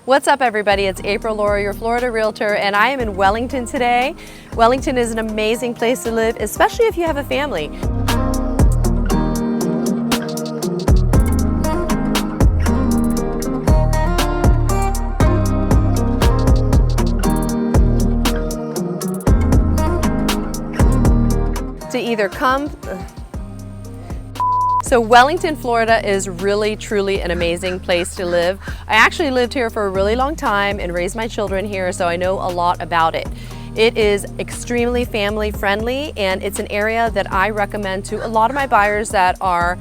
What's up, everybody? It's April Laura, your Florida realtor, and I am in Wellington today. Wellington is an amazing place to live, especially if you have a family. To either come. So Wellington, Florida is really, truly an amazing place to live. I actually lived here for a really long time and raised my children here, so I know a lot about it. It is extremely family friendly, and it's an area that I recommend to a lot of my buyers that are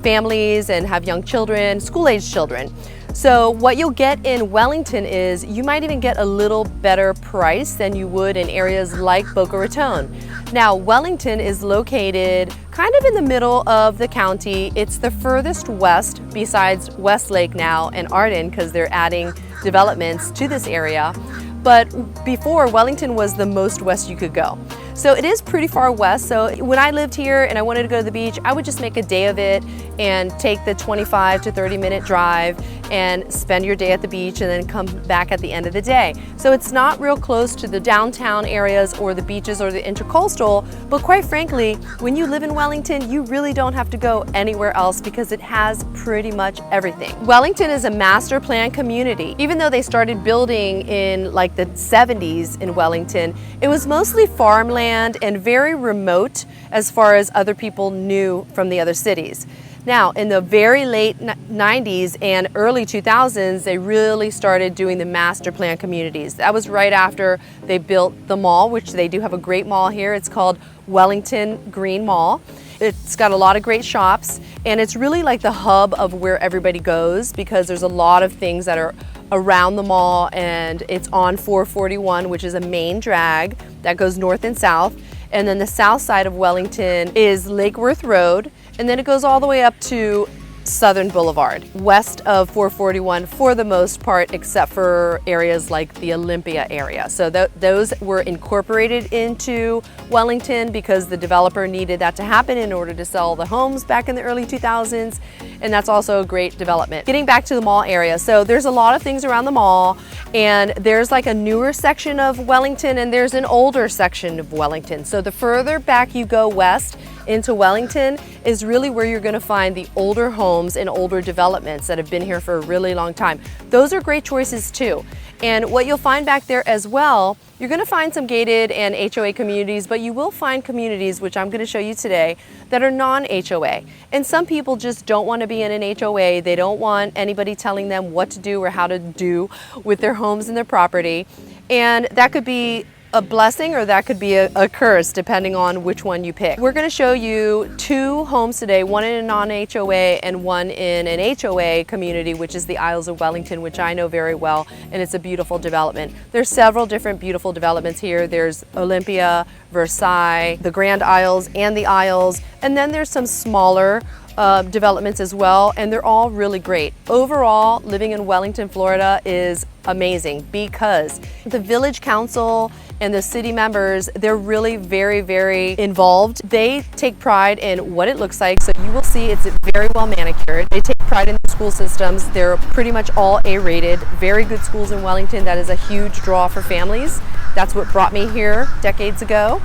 families and have young children, school-age children. So what you'll get in Wellington is you might even get a little better price than you would in areas like Boca Raton. Now, Wellington is located kind of in the middle of the county. It's the furthest west besides Westlake now and Arden, because they're adding developments to this area. But before, Wellington was the most west you could go. So it is pretty far west. So when I lived here and I wanted to go to the beach, I would just make a day of it and take the 25 to 30-minute drive and spend your day at the beach and then come back at the end of the day. So it's not real close to the downtown areas or the beaches or the intercoastal, but quite frankly, when you live in Wellington, you really don't have to go anywhere else because it has pretty much everything. Wellington is a master plan community. Even though they started building in like the 70s in Wellington, it was mostly farmland and very remote as far as other people knew from the other cities. Now, in the very late 90s and early 2000s, they really started doing the master plan communities. That was right after they built the mall, which they do have a great mall here. It's called Wellington Green Mall. It's got a lot of great shops, and it's really like the hub of where everybody goes because there's a lot of things that are around the mall, and it's on 441, which is a main drag that goes north and south. And then the south side of Wellington is Lake Worth Road, and then it goes all the way up to Southern Boulevard, west of 441 for the most part, except for areas like the Olympia area. So those were incorporated into Wellington because the developer needed that to happen in order to sell the homes back in the early 2000s, and that's also a great development. Getting back to the mall area, so there's a lot of things around the mall, and there's like a newer section of Wellington and there's an older section of Wellington. So the further back you go west into Wellington is really where you're going to find the older homes and older developments that have been here for a really long time. Those are great choices too. And what you'll find back there as well, you're going to find some gated and HOA communities, but you will find communities, which I'm going to show you today, that are non-HOA. And some people just don't want to be in an HOA. They don't want anybody telling them what to do or how to do with their homes and their property. And that could be a blessing or that could be a curse depending on which one you pick. We're going to show you two homes today, one in a non-HOA and one in an HOA community, which is the Isles of Wellington, which I know very well, and it's a beautiful development. There's several different beautiful developments here. There's Olympia, Versailles, the Grand Isles and the Isles, and then there's some smaller developments as well, and they're all really great. Overall, living in Wellington, Florida is amazing because the village council and the city members, they're really very, very involved. They take pride in what it looks like, so you will see it's very well manicured. They take pride in the school systems. They're pretty much all A-rated, very good schools in Wellington. That is a huge draw for families. That's what brought me here decades ago.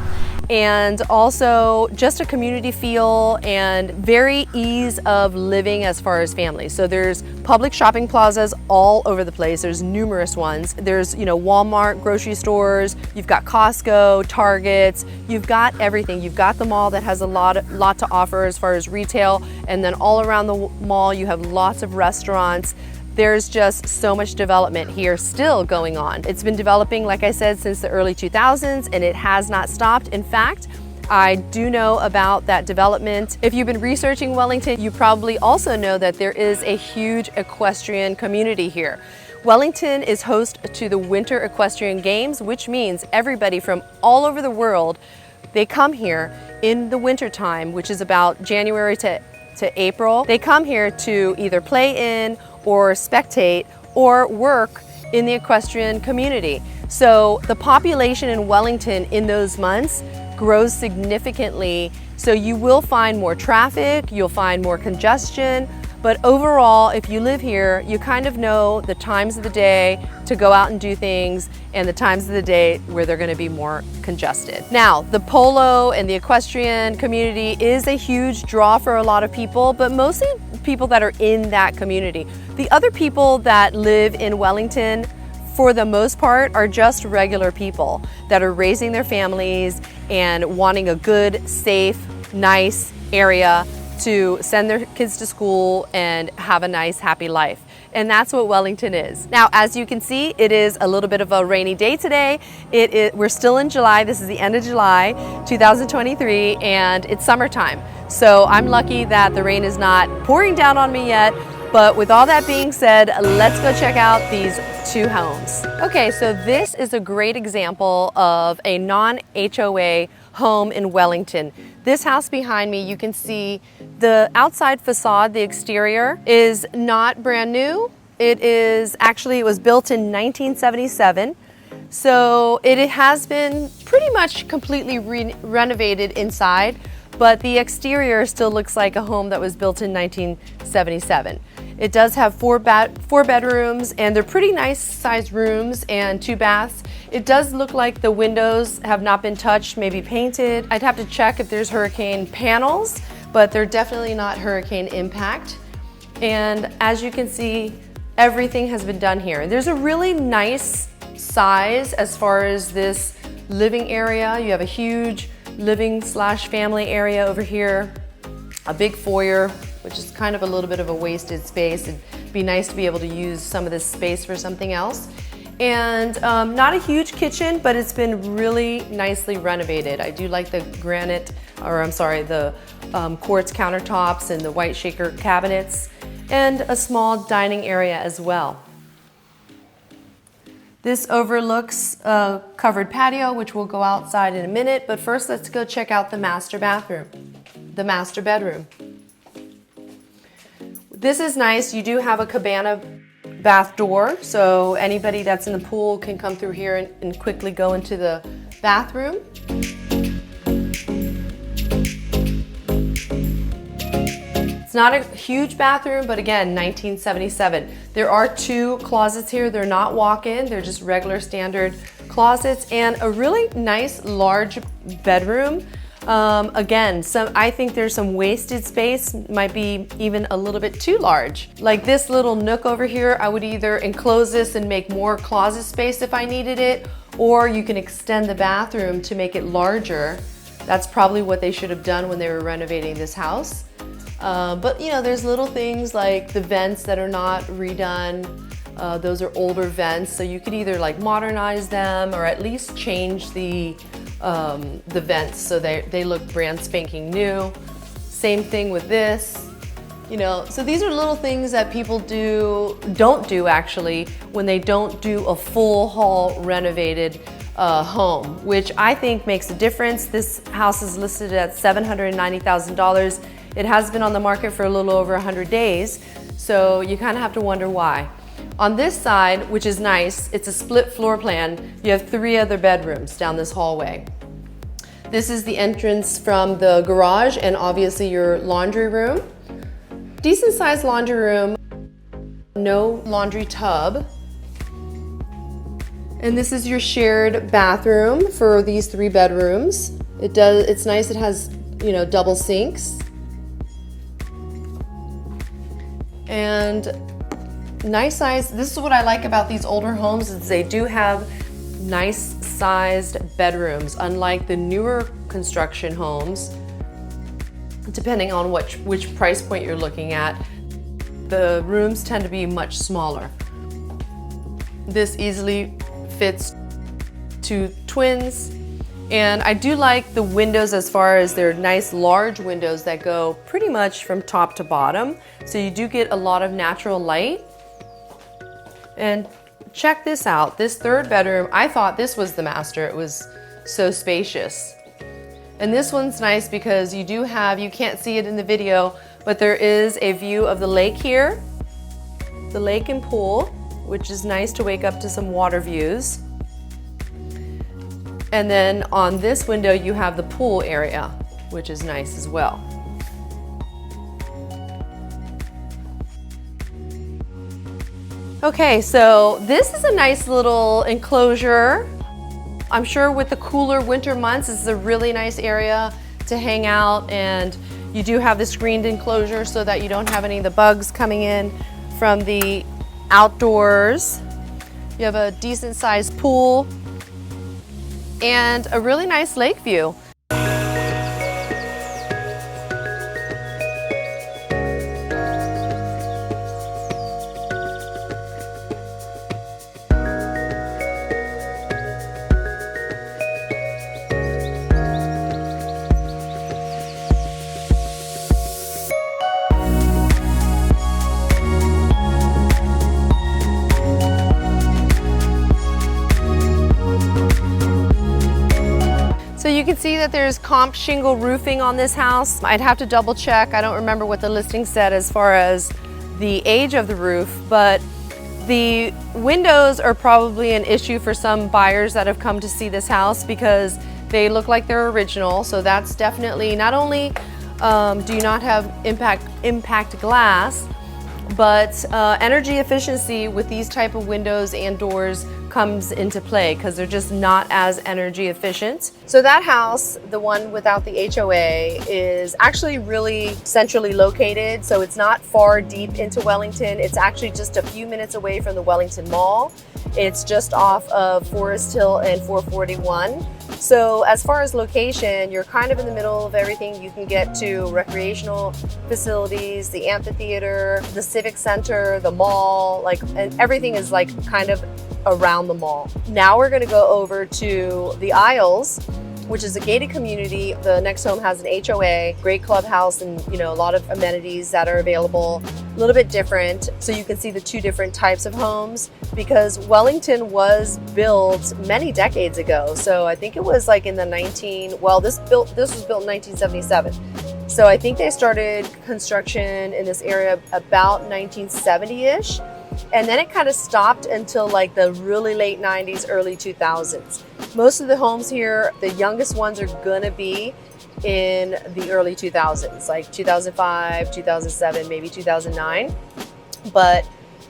And also just a community feel and very ease of living as far as families. So there's public shopping plazas all over the place. There's numerous ones. There's, Walmart, grocery stores, you've got Costco, Targets, you've got everything. You've got the mall that has a lot to offer as far as retail, and then all around the mall you have lots of restaurants. There's just so much development here still going on. It's been developing, like I said, since the early 2000s, and it has not stopped. In fact, I do know about that development. If you've been researching Wellington, you probably also know that there is a huge equestrian community here. Wellington is host to the Winter Equestrian Games, which means everybody from all over the world, they come here in the winter time, which is about January to April. They come here to either play in or spectate or work in the equestrian community. So the population in Wellington in those months grows significantly. So you will find more traffic, you'll find more congestion, But overall, if you live here, you kind of know the times of the day to go out and do things and the times of the day where they're going to be more congested. Now, the polo and the equestrian community is a huge draw for a lot of people, but mostly people that are in that community. The other people that live in Wellington, for the most part, are just regular people that are raising their families and wanting a good, safe, nice area to send their kids to school and have a nice, happy life. And that's what Wellington is. Now, as you can see, it is a little bit of a rainy day today. We're still in July. This is the end of July, 2023, and it's summertime. So I'm lucky that the rain is not pouring down on me yet. But with all that being said, let's go check out these two homes. Okay, so this is a great example of a non-HOA home in Wellington. This house behind me, you can see the outside facade, the exterior, is not brand new. It was built in 1977. So it has been pretty much completely renovated inside, but the exterior still looks like a home that was built in 1977. It does have four bedrooms, and they're pretty nice sized rooms and 2 baths. It does look like the windows have not been touched, maybe painted. I'd have to check if there's hurricane panels, but they're definitely not hurricane impact. And as you can see, everything has been done here. There's a really nice size as far as this living area. You have a huge living/family area over here, a big foyer, which is kind of a little bit of a wasted space. It'd be nice to be able to use some of this space for something else. And not a huge kitchen, but it's been really nicely renovated. I do like the quartz countertops and the white shaker cabinets, and a small dining area as well. This overlooks a covered patio, which we'll go outside in a minute, but first let's go check out the master bedroom. This is nice. You do have a cabana bath door, so anybody that's in the pool can come through here and quickly go into the bathroom. It's not a huge bathroom, but again, 1977. There are 2 closets here. They're not walk-in, they're just regular standard closets, and a really nice large bedroom. Again, I think there's some wasted space, might be even a little bit too large. Like this little nook over here, I would either enclose this and make more closet space if I needed it, or you can extend the bathroom to make it larger. That's probably what they should have done when they were renovating this house. But you know, there's little things like the vents that are not redone. Those are older vents, so you could either like modernize them or at least change the vents so they look brand spanking new. Same thing with this. You know, so these are little things that people don't do actually when they don't do a full haul renovated home, which I think makes a difference. This house is listed at $790,000. It has been on the market for a little over 100 days, so you kind of have to wonder why. On this side, which is nice, it's a split floor plan. You have 3 other bedrooms down this hallway. This is the entrance from the garage and obviously your laundry room. Decent sized laundry room, no laundry tub. And this is your shared bathroom for these 3 bedrooms. It's nice, it has, you know, double sinks. And nice size. This is what I like about these older homes, is they do have nice sized bedrooms, unlike the newer construction homes. Depending on which price point you're looking at, the rooms tend to be much smaller. This easily fits 2 twins. And I do like the windows as far as they're nice large windows that go pretty much from top to bottom. So you do get a lot of natural light. And check this out, this 3rd bedroom, I thought this was the master. It was so spacious. And this one's nice because you can't see it in the video, but there is a view of the lake here, the lake and pool, which is nice to wake up to some water views. And then on this window, you have the pool area, which is nice as well. Okay, so this is a nice little enclosure. I'm sure with the cooler winter months, this is a really nice area to hang out, and you do have the screened enclosure so that you don't have any of the bugs coming in from the outdoors. You have a decent sized pool and a really nice lake view. So you can see that there's comp shingle roofing on this house. I'd have to double check. I don't remember what the listing said as far as the age of the roof, but the windows are probably an issue for some buyers that have come to see this house because they look like they're original. So that's definitely, not only do you not have impact glass, but energy efficiency with these type of windows and doors comes into play because they're just not as energy efficient. So that house, the one without the HOA, is actually really centrally located. So it's not far deep into Wellington. It's actually just a few minutes away from the Wellington Mall. It's just off of Forest Hill and 441. So as far as location, you're kind of in the middle of everything. You can get to recreational facilities, the amphitheater, the civic center, the mall, and everything is kind of around the mall. Now we're going to go over to the Isles, which is a gated community. The next home has an HOA, great clubhouse, and a lot of amenities that are available. A little bit different, so you can see the two different types of homes, because Wellington was built many decades ago. So I think it was in the this was built in 1977. So I think they started construction in this area about 1970-ish. And then it kind of stopped until the really late 90s, early 2000s. Most of the homes here, the youngest ones are gonna be in the early 2000s, like 2005, 2007, maybe 2009. But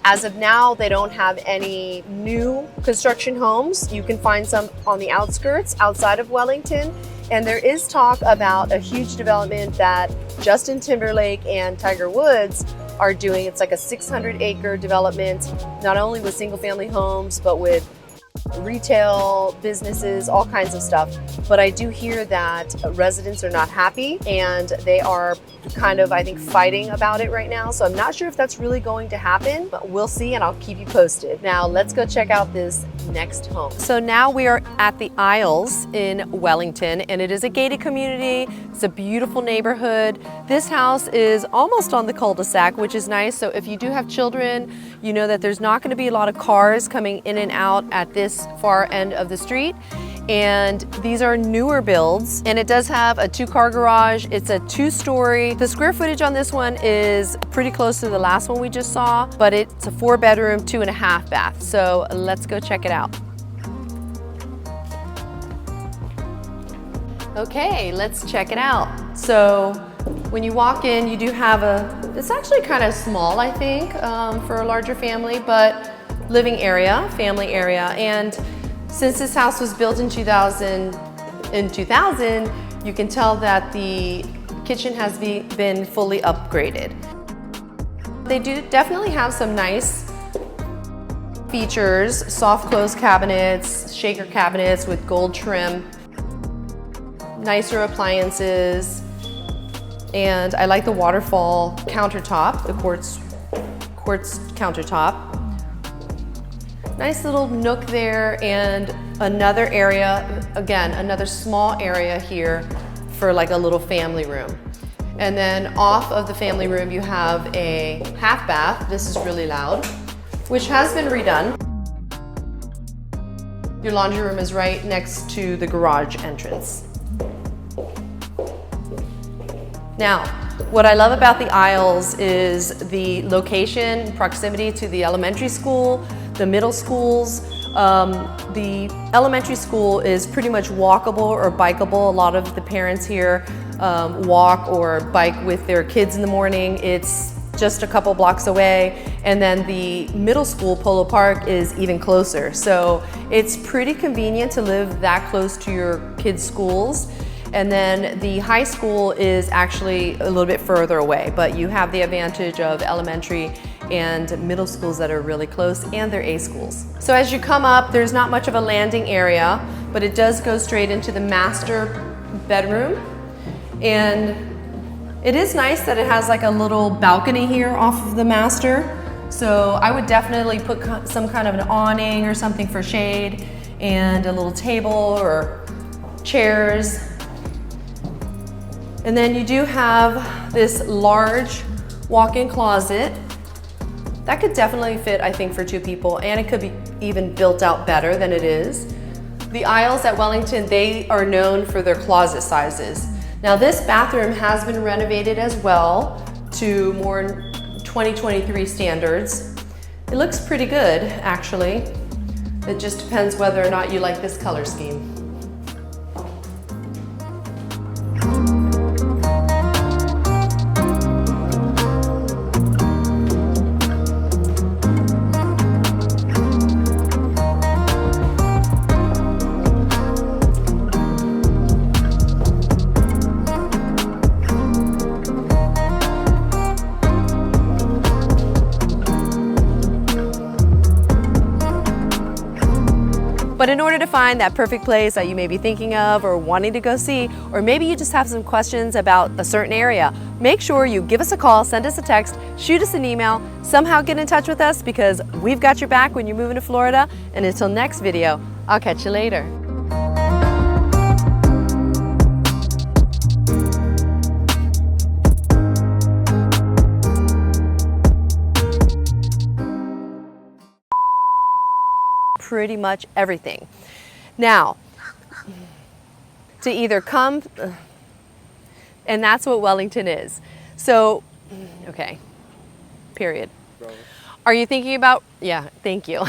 as of now, they don't have any new construction homes. You can find some on the outskirts outside of Wellington. And there is talk about a huge development that Justin Timberlake and Tiger Woods are doing. It's like a 600-acre development, not only with single-family homes, but with retail businesses, all kinds of stuff. But I do hear that residents are not happy, and they are kind of, I think, fighting about it right now. So I'm not sure if that's really going to happen, but we'll see, and I'll keep you posted. Now let's go check out this next home. So now we are at the Isles in Wellington, and it is a gated community. It's a beautiful neighborhood. This house is almost on the cul-de-sac, which is nice. So if you do have children, you know that there's not going to be a lot of cars coming in and out at this far end of the street. And these are newer builds, and it does have a 2-car garage. It's a 2-story. The square footage on this one is pretty close to the last one we just saw, but it's a 4-bedroom, 2.5 bath. So let's go check it out. Okay, let's check it out. So when you walk in, you do have it's actually kind of small, I think, for a larger family, but living area, family area. And since this house was built in 2000, you can tell that the kitchen has been fully upgraded. They do definitely have some nice features: soft close cabinets, shaker cabinets with gold trim, nicer appliances, and I like the waterfall countertop, the quartz countertop. Nice little nook there, and another area, again, another small area here for a little family room. And then off of the family room, you have a half bath. This is really loud, which has been redone. Your laundry room is right next to the garage entrance. Now, what I love about the Isles is the location, proximity to the elementary school, the middle schools. The elementary school is pretty much walkable or bikeable. A lot of the parents here walk or bike with their kids in the morning. It's just a couple blocks away, and then the middle school, Polo Park, is even closer. So it's pretty convenient to live that close to your kids' schools. And then the high school is actually a little bit further away, but you have the advantage of elementary and middle schools that are really close, and they're A schools. So as you come up, there's not much of a landing area, but it does go straight into the master bedroom. And it is nice that it has like a little balcony here off of the master. So I would definitely put some kind of an awning or something for shade, and a little table or chairs. And then you do have this large walk-in closet. That could definitely fit, I think, for 2 people, and it could be even built out better than it is. The aisles at Wellington, they are known for their closet sizes. Now this bathroom has been renovated as well to more 2023 standards. It looks pretty good, actually. It just depends whether or not you like this color scheme. But in order to find that perfect place that you may be thinking of or wanting to go see, or maybe you just have some questions about a certain area, make sure you give us a call, send us a text, shoot us an email, somehow get in touch with us, because we've got your back when you're moving to Florida. And until next video, I'll catch you later. Pretty much everything. Now, to either come, and that's what Wellington is. So, okay, period. Are you thinking about, yeah, thank you.